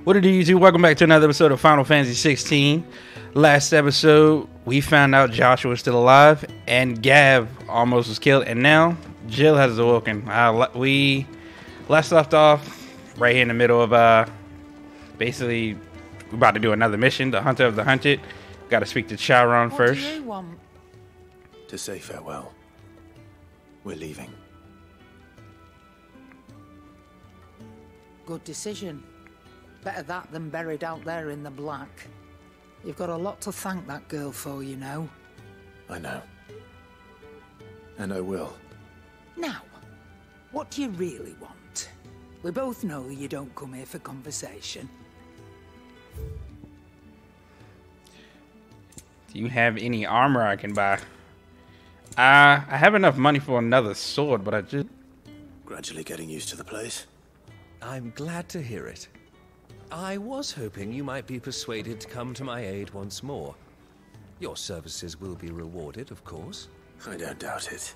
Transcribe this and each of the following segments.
What it do, YouTube? Welcome back to another episode of Final Fantasy 16. Last episode, we found out Joshua was still alive, and Gav almost was killed, and now Jill has awoken. We last left off right here in the middle of, basically, we're about to do another mission, the Hunter of the Hunted. Got to speak to Chiron first. What do you want? To say farewell. We're leaving. Good decision. Better that than buried out there in the black. You've got a lot to thank that girl for, you know. I know. And I will. Now, what do you really want? We both know you don't come here for conversation. Do you have any armor I can buy? I have enough money for another sword, but I just... Gradually getting used to the place. I'm glad to hear it. I was hoping you might be persuaded to come to my aid once more. Your services will be rewarded, of course. I don't doubt it.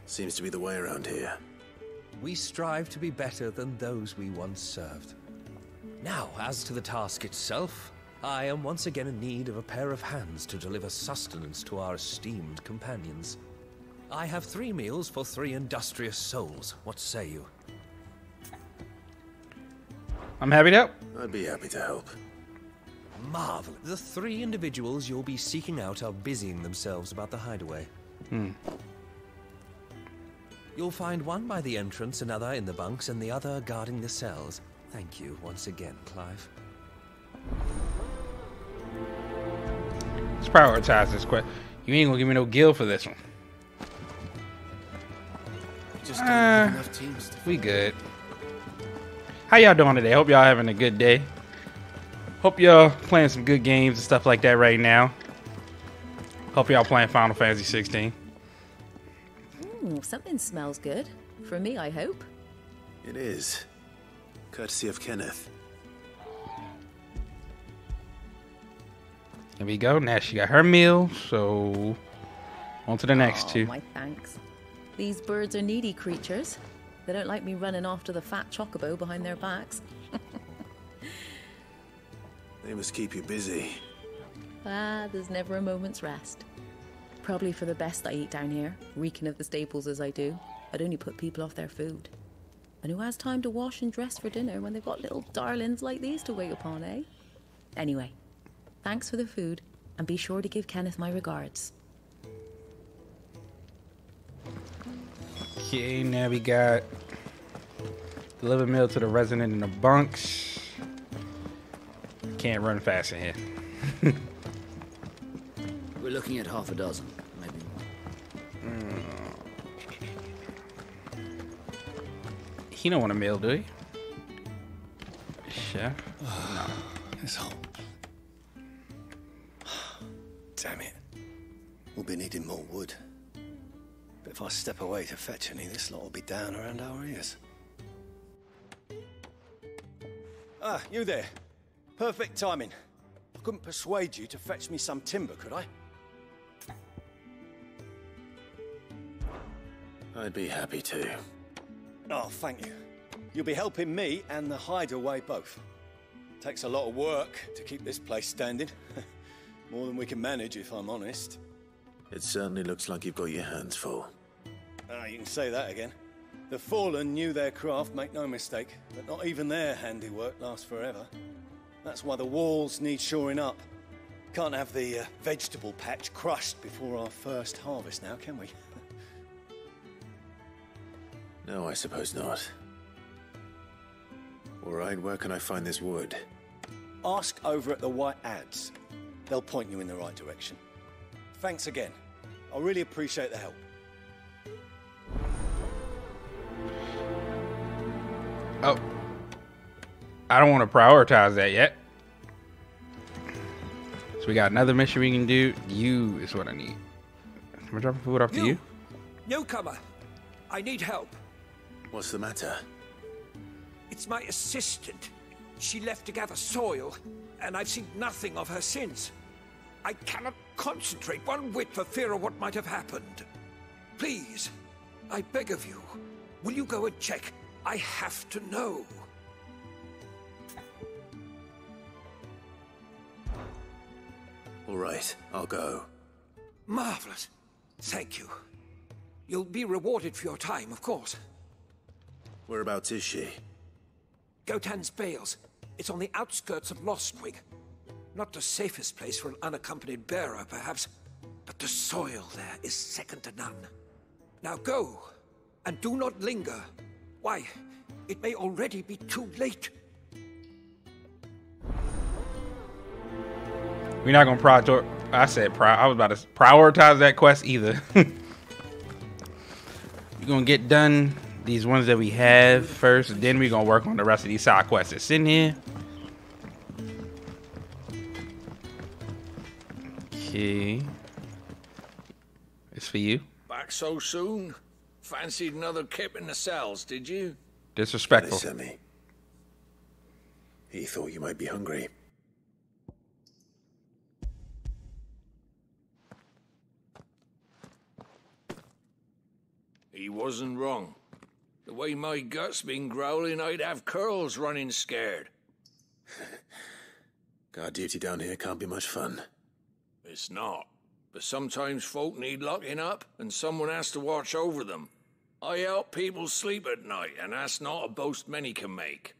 Seems to be the way around here. We strive to be better than those we once served. Now, as to the task itself, I am once again in need of a pair of hands to deliver sustenance to our esteemed companions. I have 3 meals for 3 industrious souls. What say you? I'm happy to help. I'd be happy to help. Marvelous. The 3 individuals you'll be seeking out are busying themselves about the hideaway. You'll find one by the entrance, another in the bunks, and the other guarding the cells. Thank you once again, Clive. Let's prioritize this quick. You ain't gonna give me no guild for this one. Just don't have enough teams to... We good. How y'all doing today? Hope y'all having a good day. Hope y'all playing some good games and stuff like that right now. Hope y'all playing Final Fantasy 16. Something smells good. For me, I hope. It is. Courtesy of Kenneth. There we go. Now she got her meal, so on to the next two. My thanks. These birds are needy creatures. They don't like me running after the fat chocobo behind their backs. They must keep you busy. There's never a moment's rest. Probably for the best I eat down here, reeking of the staples as I do. I'd only put people off their food. And who has time to wash and dress for dinner when they've got little darlings like these to wait upon, eh? Anyway, thanks for the food, and be sure to give Kenneth my regards. Okay, now we got deliver meal to the resident in the bunks. Can't run fast in here. We're looking at half a dozen, maybe more. He don't want a meal, do he? Chef? No. It's hot. Damn it. We'll be needing more wood. But if I step away to fetch any, this lot will be down around our ears. Ah, you there. Perfect timing. I couldn't persuade you to fetch me some timber, could I? I'd be happy to. Oh, thank you. You'll be helping me and the hideaway both. Takes a lot of work to keep this place standing. More than we can manage, if I'm honest. It certainly looks like you've got your hands full. Ah, you can say that again. The Fallen knew their craft, make no mistake, but not even their handiwork lasts forever. That's why the walls need shoring up. Can't have the vegetable patch crushed before our first harvest now, can we? No, I suppose not. All right, where can I find this wood? Ask over at the White Ads. They'll point you in the right direction. Thanks again. I really appreciate the help. Oh. I don't want to prioritize that yet. So we got another mission we can do. You is what I need. Am I dropping food off to you? Newcomer, I need help. What's the matter? It's my assistant. She left to gather soil, and I've seen nothing of her since. I cannot concentrate one whit for fear of what might have happened. Please, I beg of you, will you go and check? I have to know. right, I'll go. Marvelous. Thank you. You'll be rewarded for your time, of course. Whereabouts is she? Gotan's Bales. It's on the outskirts of Lostwig. Not the safest place for an unaccompanied bearer, perhaps, but the soil there is second to none. Now go, and do not linger. Why, it may already be too late. We're not gonna I was about to prioritize that quest either. We're gonna get done these ones that we have first, then we're gonna work on the rest of these side quests that's in here. Okay. It's for you. Back so soon? Fancied another kip in the cells, did you? Disrespectful. Sammy. He thought you might be hungry. He wasn't wrong. The way my gut's been growling, I'd have curls running scared. Guard duty down here can't be much fun. It's not. But sometimes folk need locking up, and someone has to watch over them. I help people sleep at night, and that's not a boast many can make.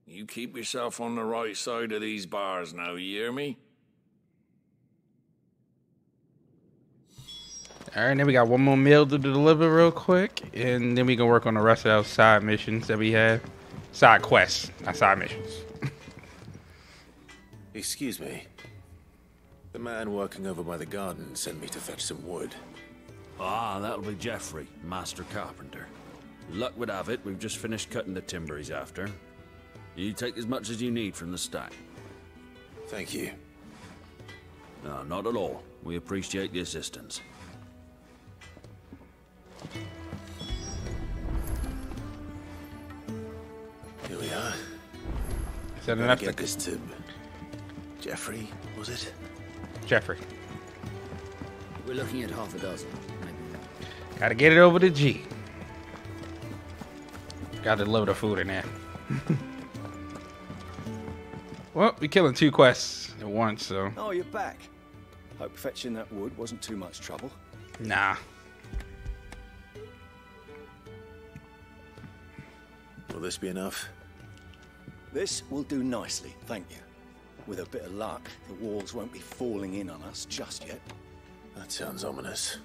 You keep yourself on the right side of these bars now, you hear me? Alright, then we got one more meal to deliver real quick, and then we can work on the rest of those side missions that we have. Side quests, not side missions. Excuse me. The man working over by the garden sent me to fetch some wood. Ah, that'll be Geoffrey, master carpenter. Luck would have it, we've just finished cutting the timber he's after. You take as much as you need from the stack. Thank you. No, not at all. We appreciate the assistance. Here we are. Is that enough get this to Geoffrey, was it? Geoffrey. We're looking at half a dozen, maybe. Gotta get it over to G. Gotta deliver the food in there. Well, we're killing 2 quests at once, so. Oh, you're back. Hope fetching that wood wasn't too much trouble. Nah. Will this be enough? This will do nicely, thank you. With a bit of luck, the walls won't be falling in on us just yet. That sounds ominous.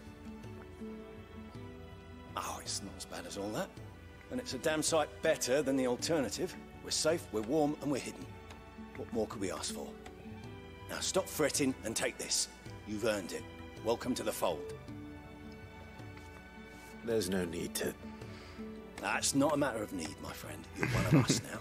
Oh, it's not as bad as all that. And it's a damn sight better than the alternative. We're safe, we're warm, and we're hidden. What more could we ask for? Now stop fretting and take this. You've earned it. Welcome to the fold. There's no need to... That's not a matter of need, my friend. You're one of us now.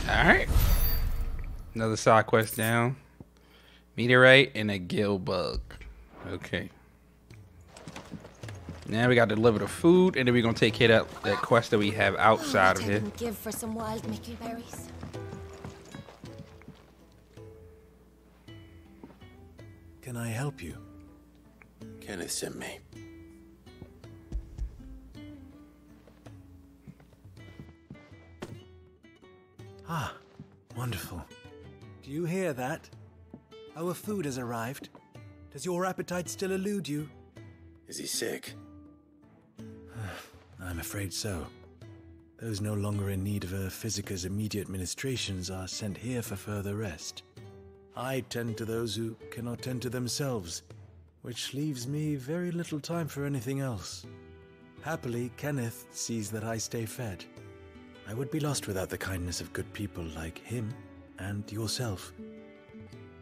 Alright. Another side quest down. Meteorite and a gill bug. Okay. Now we got to deliver the food, and then we're going to take care of that quest that we have outside of here. Give for some wild mickleberries. Can I help you? Kenneth sent me. Ah, wonderful. Do you hear that? Our food has arrived. Does your appetite still elude you? Is he sick? I'm afraid so. Those no longer in need of a physicker's immediate ministrations are sent here for further rest. I tend to those who cannot tend to themselves, which leaves me very little time for anything else. Happily, Kenneth sees that I stay fed. I would be lost without the kindness of good people like him and yourself.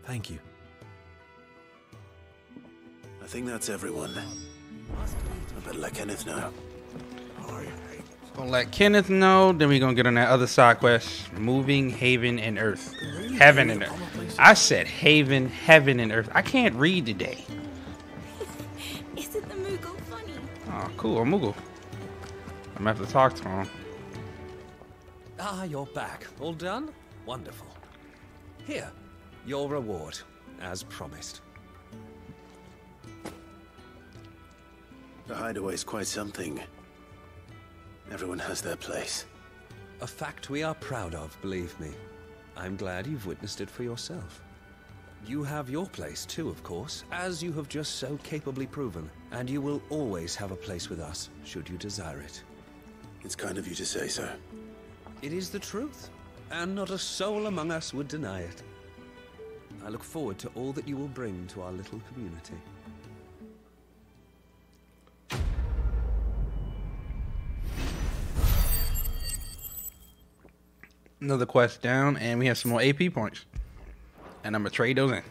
Thank you. I think that's everyone. I better let Kenneth know. Gonna let Kenneth know, then we're gonna get on that other side quest. Moving Haven and Earth. Heaven and Earth. I said Haven, Heaven and Earth. I can't read today. Isn't the Moogle funny? Oh, cool, a Moogle. I'm gonna have to talk to him. Ah, you're back. All done? Wonderful. Here, your reward, as promised. The hideaway's quite something. Everyone has their place. A fact we are proud of, believe me. I'm glad you've witnessed it for yourself. You have your place too, of course, as you have just so capably proven, and you will always have a place with us, should you desire it. It's kind of you to say so. It is the truth, and not a soul among us would deny it. I look forward to all that you will bring to our little community. Another quest down, and we have some more AP points. And I'm gonna trade those in.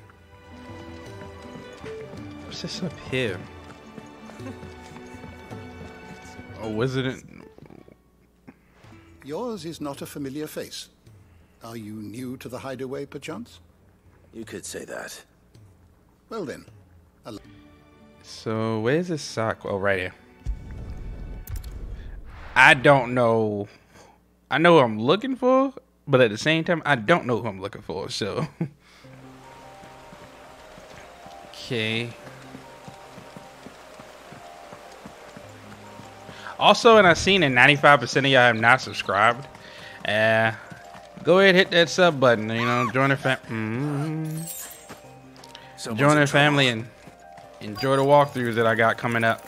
What's this up here? A wizard. Yours is not a familiar face. Are you new to the hideaway, perchance? You could say that. Well then. So where's this sock? Oh, right here. I don't know. I know who I'm looking for, but at the same time, I don't know who I'm looking for. So. Okay. Also, and I've seen that 95% of y'all have not subscribed. Go ahead, hit that sub button. You know, join the join the family and enjoy the walkthroughs that I got coming up.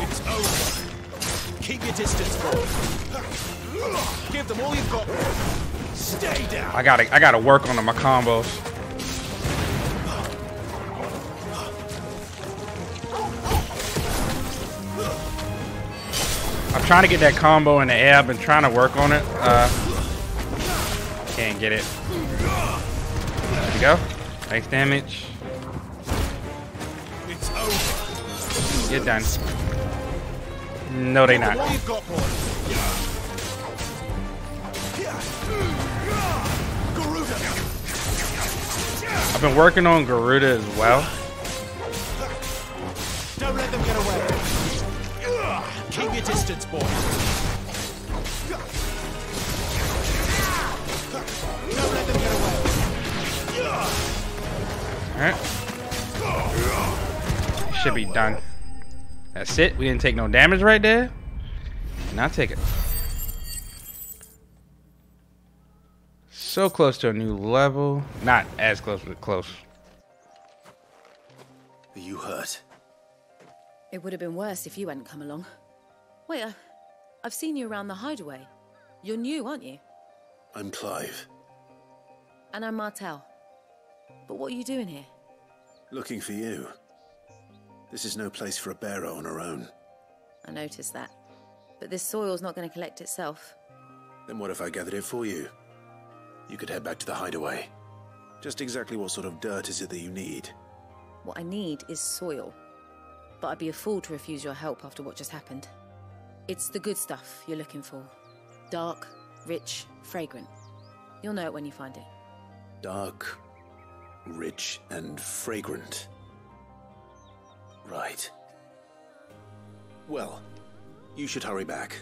It's over. Keep your distance, boy. Give them all you've got. Stay down. I gotta work on my combos. I'm trying to get that combo in the air. I've been trying to work on it. Can't get it. There we go. Nice damage. It's over. Get done. No, they not. I've been working on Garuda as well. Don't let them get away. Keep your distance, boy. Don't let them get away. Alright. Should be done. That's it. We didn't take no damage right there. And I'll take it. So close to a new level. Not as close, but close. Are you hurt? It would have been worse if you hadn't come along. Wait, I've seen you around the hideaway. You're new, aren't you? I'm Clive. And I'm Martel. But what are you doing here? Looking for you. This is no place for a bearer on her own. I noticed that. But this soil's not going to collect itself. Then what if I gathered it for you? You could head back to the hideaway. Just exactly what sort of dirt is it that you need? What I need is soil. But I'd be a fool to refuse your help after what just happened. It's the good stuff you're looking for. Dark, rich, fragrant. You'll know it when you find it. Dark, rich, and fragrant. Right. Well, you should hurry back.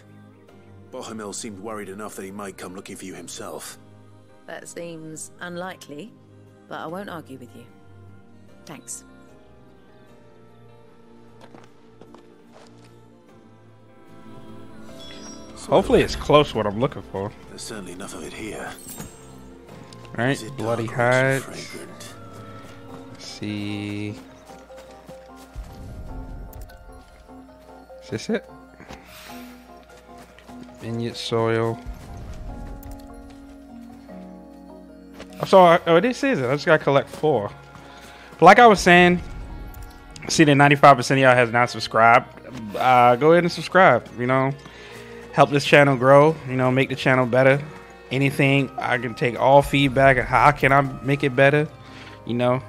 Bohemil seemed worried enough that he might come looking for you himself. That seems unlikely, but I won't argue with you. Thanks. Hopefully it's close what I'm looking for. There's certainly enough of it here. Alright, bloody hides. Let's see. Is this it? Vineyard soil. Oh, this is it. I just gotta collect 4. But like I was saying, see that 95% of y'all has not subscribed. Go ahead and subscribe. You know, help this channel grow. You know, make the channel better. Anything I can take all feedback. How can I make it better? You know,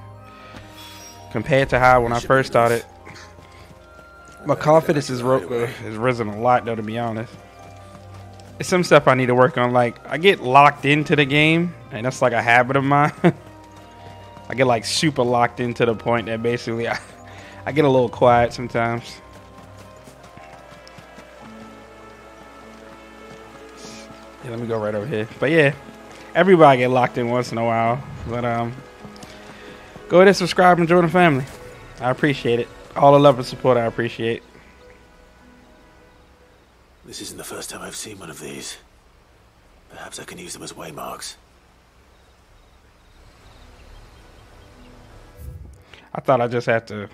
compared to how when I first started. My confidence is risen a lot, though. To be honest. It's some stuff I need to work on. Like, I get locked into the game, and that's like a habit of mine. I get like super locked into the point that basically I get a little quiet sometimes. Yeah, let me go right over here. But yeah, everybody get locked in once in a while. But Go ahead and subscribe and join the family. I appreciate it. All the love and support I appreciate. This isn't the first time I've seen one of these. Perhaps I can use them as waymarks. I thought I just had to.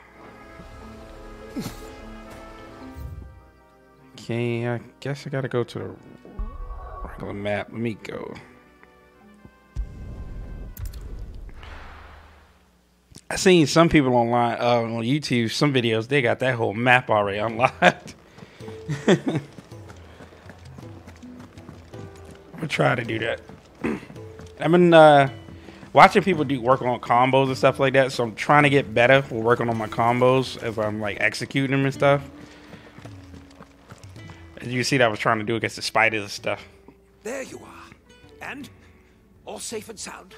Okay, I guess I gotta go to the regular map. Let me go. I seen some people online on YouTube, some videos, they got that whole map already unlocked. I'm gonna try to do that. I've been watching people do work on combos and stuff like that, so I'm trying to get better with working on my combos as I'm like executing them and stuff. As you see that I was trying to do against the spiders and stuff. There you are. And? All safe and sound?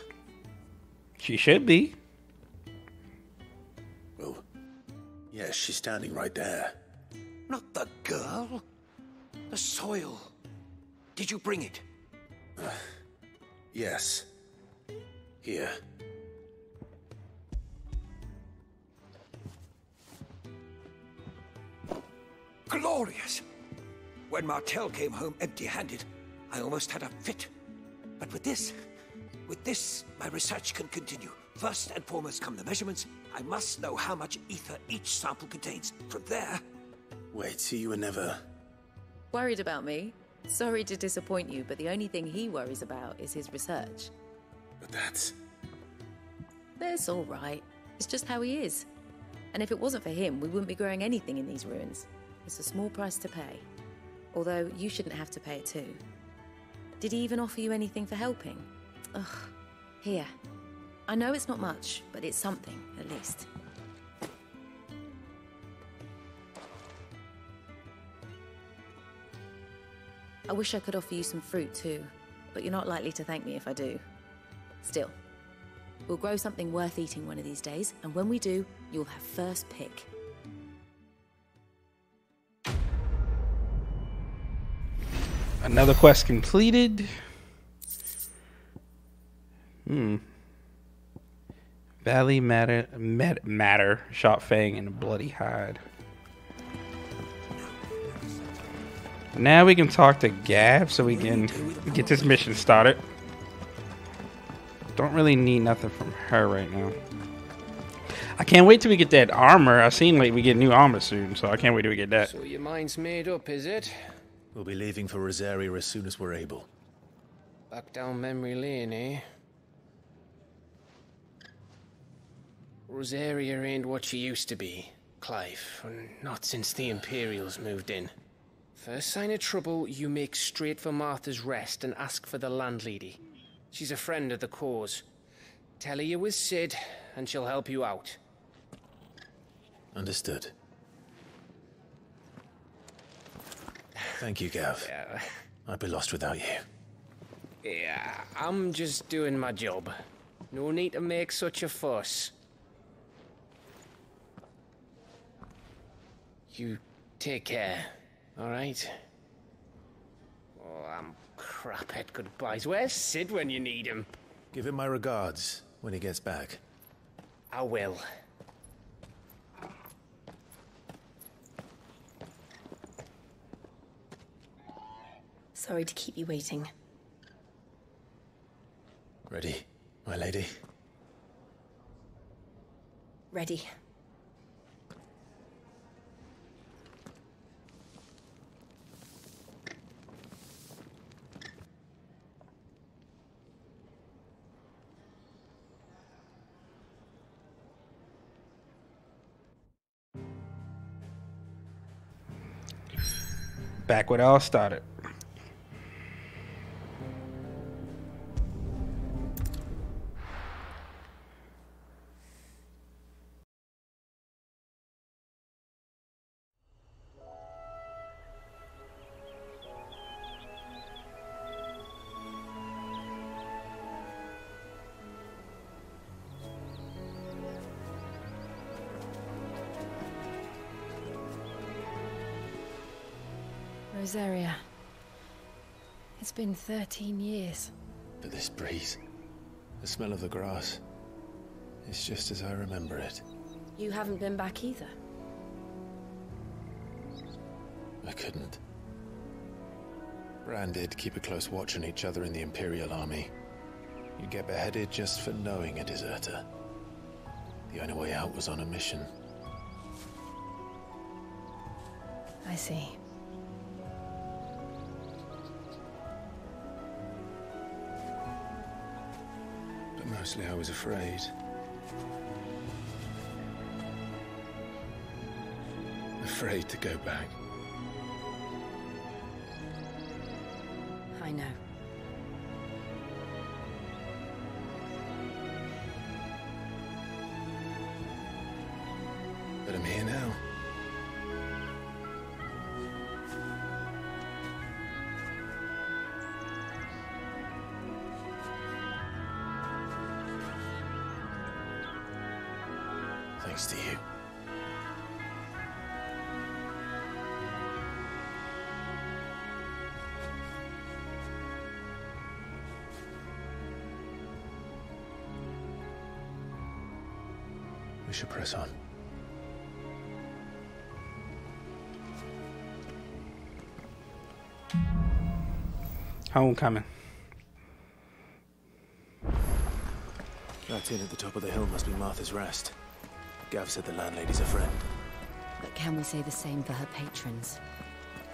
She should be. Oh, yes, she's standing right there. Not the girl. The soil. Did you bring it? Yes. Here. Glorious! When Martel came home empty-handed, I almost had a fit. But with this, my research can continue. First and foremost come the measurements. I must know how much ether each sample contains. From there... Wait, so you were never... Worried about me? Sorry to disappoint you, but the only thing he worries about is his research. But that's all right. It's just how he is. And if it wasn't for him, we wouldn't be growing anything in these ruins. It's a small price to pay. Although, you shouldn't have to pay it too. Did he even offer you anything for helping? Ugh. Here. I know it's not much, but it's something, at least. I wish I could offer you some fruit too, but you're not likely to thank me if I do. Still, we'll grow something worth eating one of these days, and when we do, you'll have first pick. Another quest completed. Valley matter, shot fang, and a bloody hide. Now we can talk to Gab so we can get this mission started. Don't really need nothing from her right now. I can't wait till we get that armor. I've seen like we get new armor soon, so I can't wait till we get that. So your mind's made up, is it? We'll be leaving for Rosaria as soon as we're able. Back down memory lane, eh? Rosaria ain't what she used to be, Clive. Not since the Imperials moved in. First sign of trouble, you make straight for Martha's Rest and ask for the landlady. She's a friend of the cause. Tell her you're with Sid, and she'll help you out. Understood. Thank you, Gav. Yeah. I'd be lost without you. Yeah, I'm just doing my job. No need to make such a fuss. You take care, alright? Oh, I'm crap at goodbyes. Where's Sid when you need him? Give him my regards when he gets back. I will. Sorry to keep you waiting. Ready, my lady? Ready. Back where it all started. Rosaria. It's been 13 years. But this breeze, the smell of the grass, It's just as I remember it. You haven't been back either. I couldn't. Bran did keep a close watch on each other in the Imperial Army. You'd get beheaded just for knowing a deserter. The only way out was on a mission. I see. But mostly I was afraid. Afraid to go back. I know. But I'm here now. Thanks to you. We should press on. Homecoming. That inn at the top of the hill must be Martha's Rest. Gav said the landlady's a friend. But can we say the same for her patrons?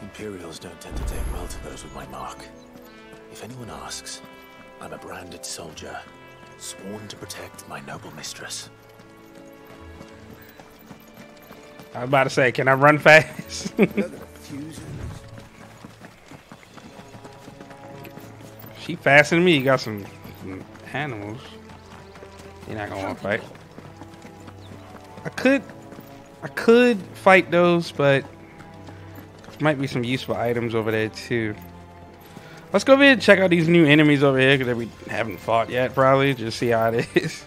Imperials don't tend to take well to those with my mark. If anyone asks, I'm a branded soldier, sworn to protect my noble mistress. I was about to say, can I run fast? She faster than me. You got some animals. You're not gonna want to fight. I could fight those, but there might be some useful items over there too. Let's go ahead and check out these new enemies over here that we haven't fought yet. Probably just see how it is.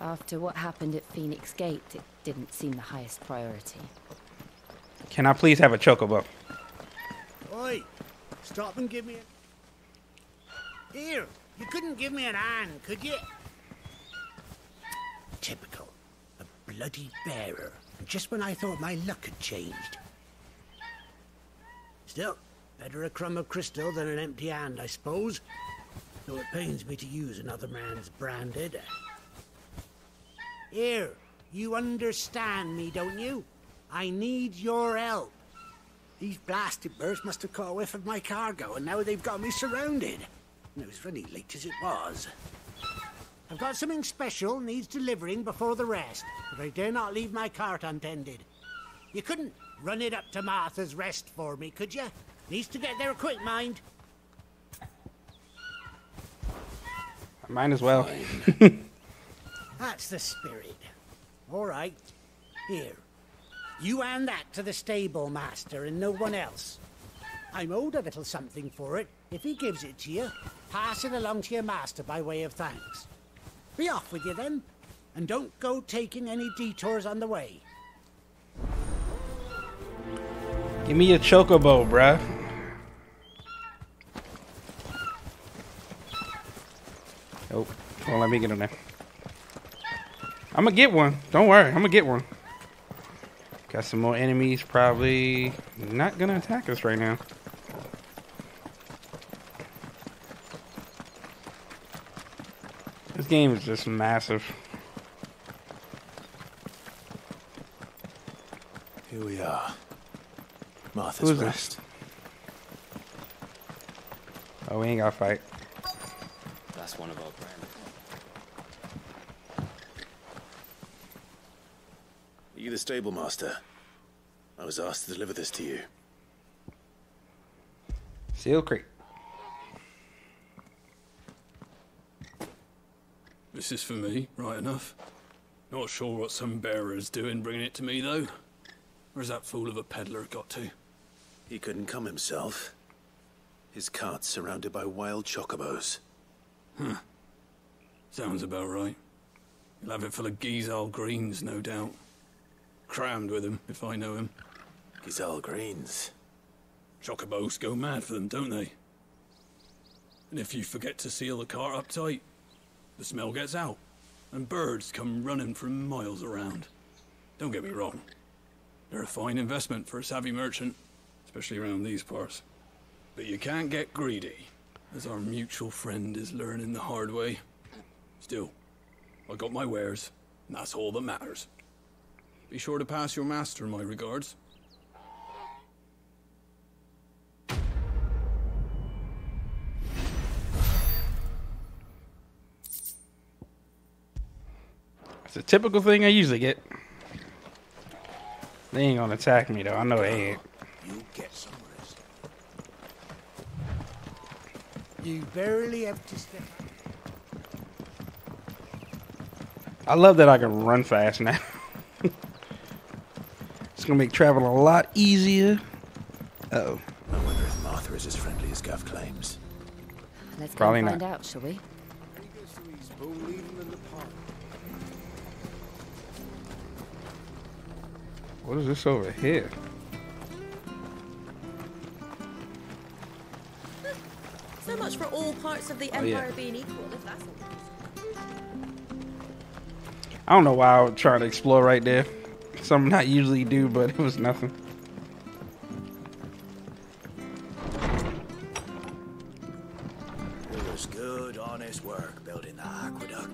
After what happened at Phoenix Gate, it didn't seem the highest priority. Can I please have a chocobo? Oi! Stop and give me a... Here! You couldn't give me an hand, could you? Typical. A bloody bearer. Just when I thought my luck had changed. Still, better a crumb of crystal than an empty hand, I suppose. Though it pains me to use another man's branded. Here, you understand me, don't you? I need your help. These blasted birds must have caught a whiff of my cargo, and now they've got me surrounded. And it was funny late as it was. I've got something special needs delivering before the rest, but I dare not leave my cart untended. You couldn't run it up to Martha's Rest for me, could you? Needs to get there quick, mind. I might as well. That's the spirit. All right. Here. You hand that to the stable master and no one else. I'm owed a little something for it. If he gives it to you, pass it along to your master by way of thanks. Be off with you then, and don't go taking any detours on the way. Give me a chocobo, bruh. Oh, well, let me get on there. I'm gonna get one. Don't worry, I'm gonna get one. Got some more enemies probably not gonna attack us right now. This game is just massive. Here we are. Martha's Rest. Oh, we ain't gotta fight. That's one of our brand. Are you the stable master? I was asked to deliver this to you. Seal Creek. This is for me, right enough. Not sure what some bearer's doing bringing it to me, though. Where's that fool of a peddler got to? He couldn't come himself. His cart's surrounded by wild chocobos. Huh. Sounds about right. He'll have it full of Gizal greens, no doubt. Crammed with him, if I know him. Gizal greens? Chocobos go mad for them, don't they? And if you forget to seal the cart up tight, the smell gets out, and birds come running from miles around. Don't get me wrong. They're a fine investment for a savvy merchant, especially around these parts. But you can't get greedy, as our mutual friend is learning the hard way. Still, I got my wares, and that's all that matters. Be sure to pass your master my regards. It's a typical thing I usually get. They ain't gonna attack me though. I know they ain't. You get some rest. You barely have to step. I love that I can run fast now. It's gonna make travel a lot easier. Uh-oh. I wonder if Martha is as friendly as Gav claims. Let's Probably go find not. out, shall we? What is this over here? So much for all parts of the Oh, yeah. Empire being equal, if that's all. I don't know why I was trying to explore right there. Something I usually do, but it was nothing. It was good, honest work building that aqueduct.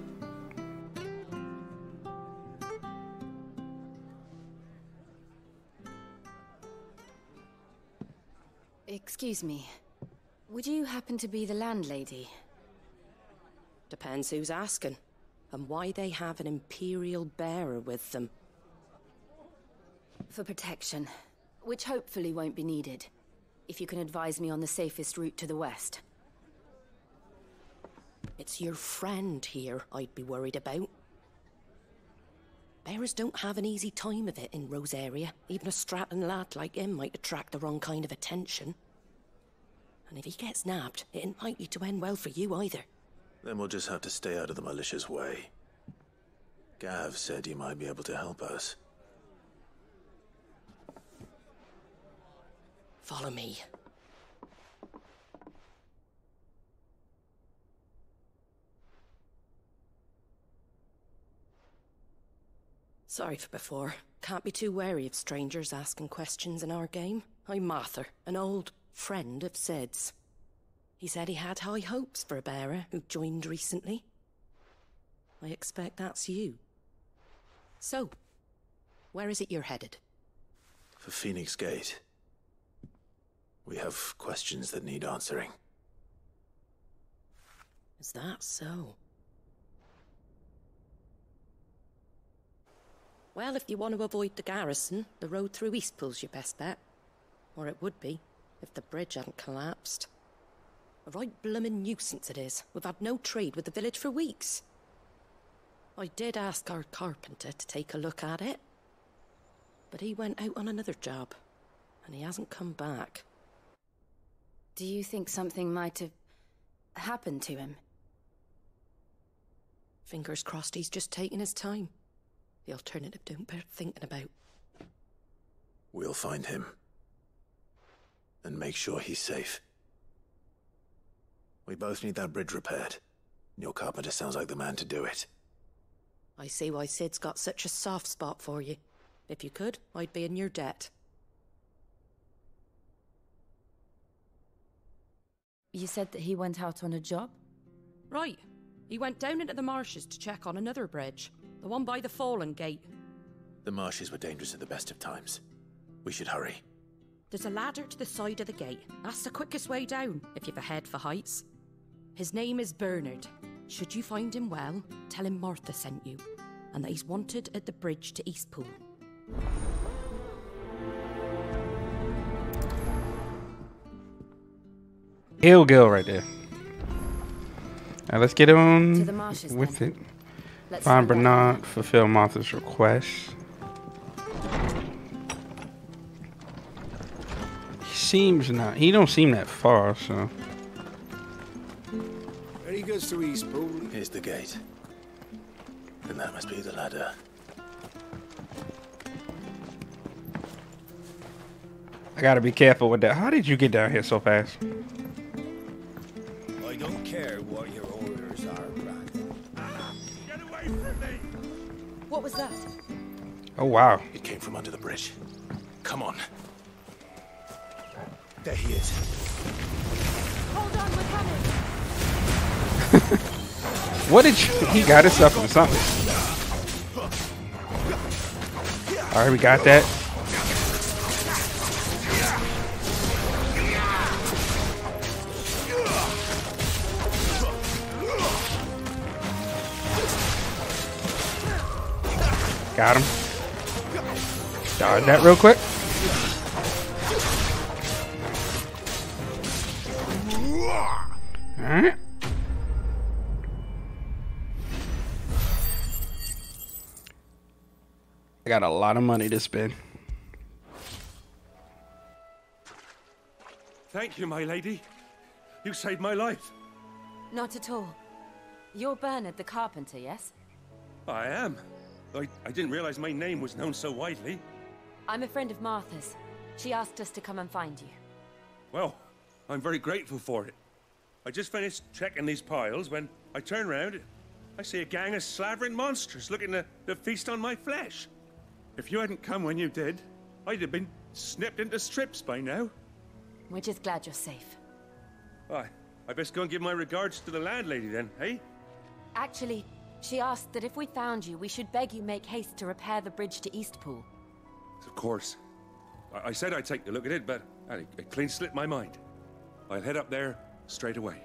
Excuse me. Would you happen to be the landlady? Depends who's asking, and why they have an Imperial bearer with them. For protection, which hopefully won't be needed. If you can advise me on the safest route to the west. It's your friend here I'd be worried about. Bearers don't have an easy time of it in Rosaria. Even a Stratton lad like him might attract the wrong kind of attention. And if he gets nabbed, it ain't likely to end well for you either. Then we'll just have to stay out of the malicious way. Gav said you might be able to help us. Follow me. Sorry for before. Can't be too wary of strangers asking questions in our game. I'm Martha, an old friend of Sid's. He said he had high hopes for a bearer who joined recently. I expect that's you. So, where is it you're headed? For Phoenix Gate. We have questions that need answering. Is that so? Well, if you want to avoid the garrison, the road through Eastpool's your best bet. Or it would be, if the bridge hadn't collapsed. A right bloomin' nuisance it is. We've had no trade with the village for weeks. I did ask our carpenter to take a look at it. But he went out on another job, and he hasn't come back. Do you think something might have happened to him? Fingers crossed he's just taking his time. The alternative don't bear thinking about. We'll find him. And make sure he's safe. We both need that bridge repaired. Your carpenter sounds like the man to do it. I see why Sid's got such a soft spot for you. If you could, I'd be in your debt. You said that he went out on a job? Right. He went down into the marshes to check on another bridge. The one by the Fallen Gate. The marshes were dangerous at the best of times. We should hurry. There's a ladder to the side of the gate. That's the quickest way down, if you've a head for heights. His name is Bernard. Should you find him well, tell him Martha sent you, and that he's wanted at the bridge to Eastpool. Ill Gil right there. Now let's get on To the marshes, with then. it. Let's Find find out. Bernard, fulfill Martha's request. He don't seem that far, so. Very good to Eastpool. Here's the gate. And that must be the ladder. I gotta be careful with that. How did you get down here so fast? I I don't care what your orders are, Brandon. Get away from me! What was that? Oh, wow. It came from under the bridge. Come on. There he is. Hold on, we're coming. What did you... He got himself into something. Alright, we got that. Got him. Dodge that real quick. Alright. I got a lot of money to spend. Thank you, my lady. You saved my life. Not at all. You're Bernard the carpenter, yes? I am. I didn't realize my name was known so widely. I'm a friend of Martha's. She asked us to come and find you. Well, I'm very grateful for it. I just finished checking these piles when I turn around. I see a gang of slavering monsters looking to feast on my flesh. If you hadn't come when you did, I'd have been snipped into strips by now. We're just glad you're safe. I best go and give my regards to the landlady then, eh? Actually, she asked that if we found you, we should beg you make haste to repair the bridge to Eastpool. Of course. I said I'd take a look at it, but it clean slipped my mind. I'll head up there straight away.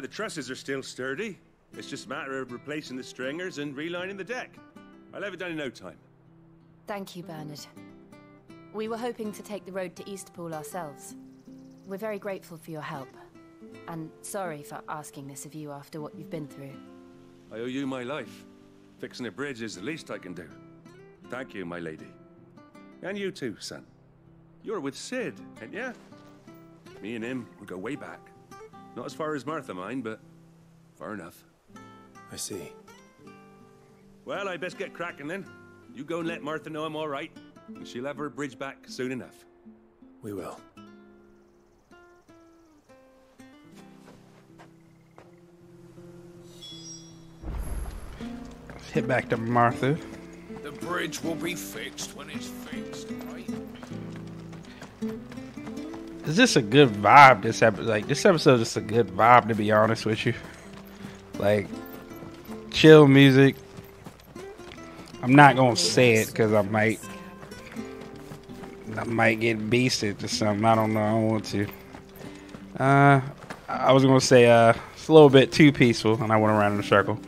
The trusses are still sturdy. It's just a matter of replacing the stringers and relining the deck. I'll have it done in no time. Thank you, Bernard. We were hoping to take the road to Eastpool ourselves. We're very grateful for your help. And sorry for asking this of you after what you've been through. I owe you my life. Fixing a bridge is the least I can do. Thank you, my lady. And you too, son. You're with Sid, ain't ya? Me and him, we go way back. Not as far as Martha, mind, but far enough. I see. Well, I best get cracking then. You go and let Martha know I'm all right, and she'll have her bridge back soon enough. We will. Let's hit back to Martha. The bridge will be fixed when it's fixed, right? Is this a good vibe? This episode, this episode is just a good vibe, to be honest with you. Like, chill music. I'm not gonna say it because I might get beasted or something. I don't know. I don't want to. I was gonna say it's a little bit too peaceful, and I went around in a circle.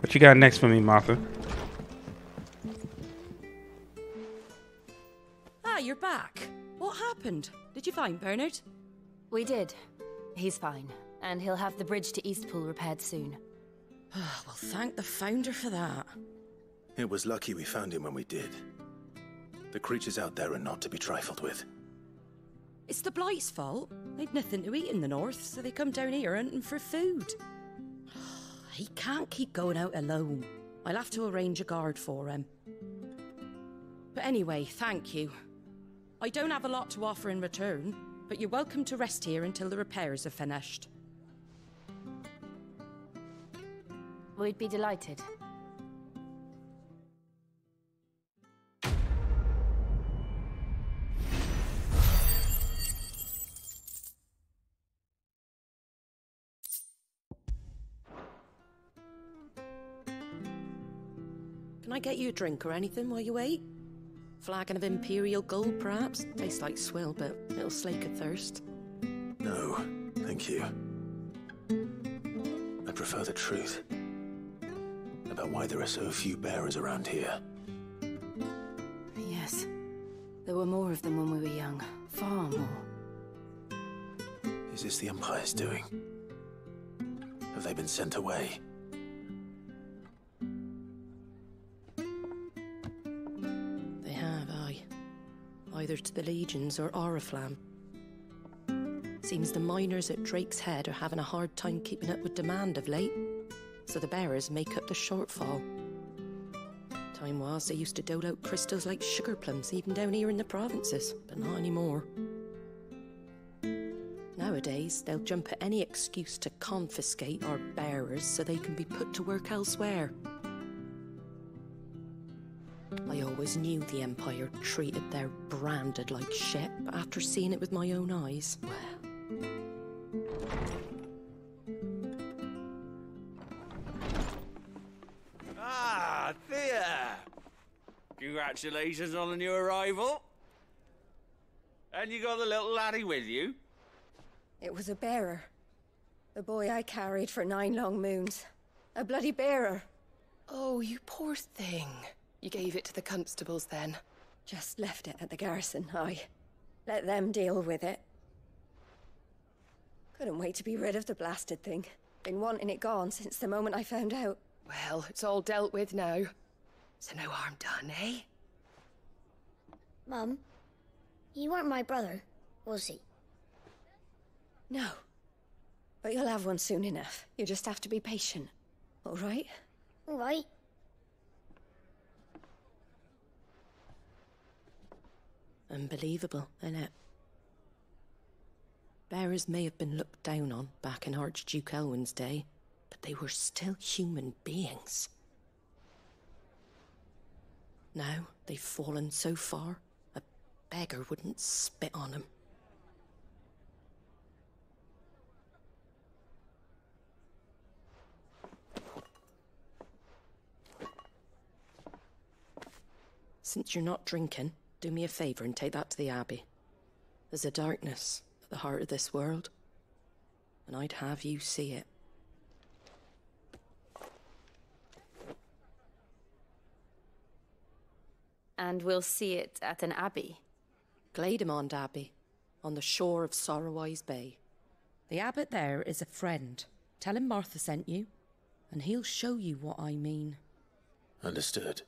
What you got next for me, Martha? You're back. What happened? Did you find Bernard? We did. He's fine, and he'll have the bridge to Eastpool repaired soon. Well, thank the Founder for that. It was lucky we found him when we did. The creatures out there are not to be trifled with. It's the Blight's fault. They'd nothing to eat in the north, so they come down here hunting for food. He can't keep going out alone. I'll have to arrange a guard for him. But anyway, thank you. I don't have a lot to offer in return, but you're welcome to rest here until the repairs are finished. We'd be delighted. Can I get you a drink or anything while you wait? Flagon of Imperial Gold, perhaps? Tastes like swill, but it'll slake a thirst. No, thank you. I prefer the truth. About why there are so few bearers around here. Yes. There were more of them when we were young. Far more. Is this the Empire's doing? Have they been sent away? either to the Legions or Oriflamme. Seems the miners at Drake's Head are having a hard time keeping up with demand of late, so the bearers make up the shortfall. Time was they used to dole out crystals like sugar plums even down here in the provinces, but not anymore. Nowadays, they'll jump at any excuse to confiscate our bearers so they can be put to work elsewhere. I always knew the Empire treated their branded like shit, but after seeing it with my own eyes, well... Ah, Thea! Congratulations on the new arrival. And you got the little laddie with you? It was a bearer. The boy I carried for 9 long moons. A bloody bearer. Oh, you poor thing. You gave it to the constables then? Just left it at the garrison, aye. Let them deal with it. Couldn't wait to be rid of the blasted thing. Been wanting it gone since the moment I found out. Well, it's all dealt with now. So no harm done, eh? Mum, you weren't my brother, was he? No. But you'll have one soon enough. You just have to be patient. All right? All right. Unbelievable, innit? Bearers may have been looked down on back in Archduke Elwin's day, but they were still human beings. Now they've fallen so far, a beggar wouldn't spit on them. Since you're not drinking, do me a favour and take that to the Abbey. There's a darkness at the heart of this world, and I'd have you see it. And we'll see it at an abbey? Glademond Abbey, on the shore of Sorrowwise Bay. The abbot there is a friend. Tell him Martha sent you, and he'll show you what I mean. Understood.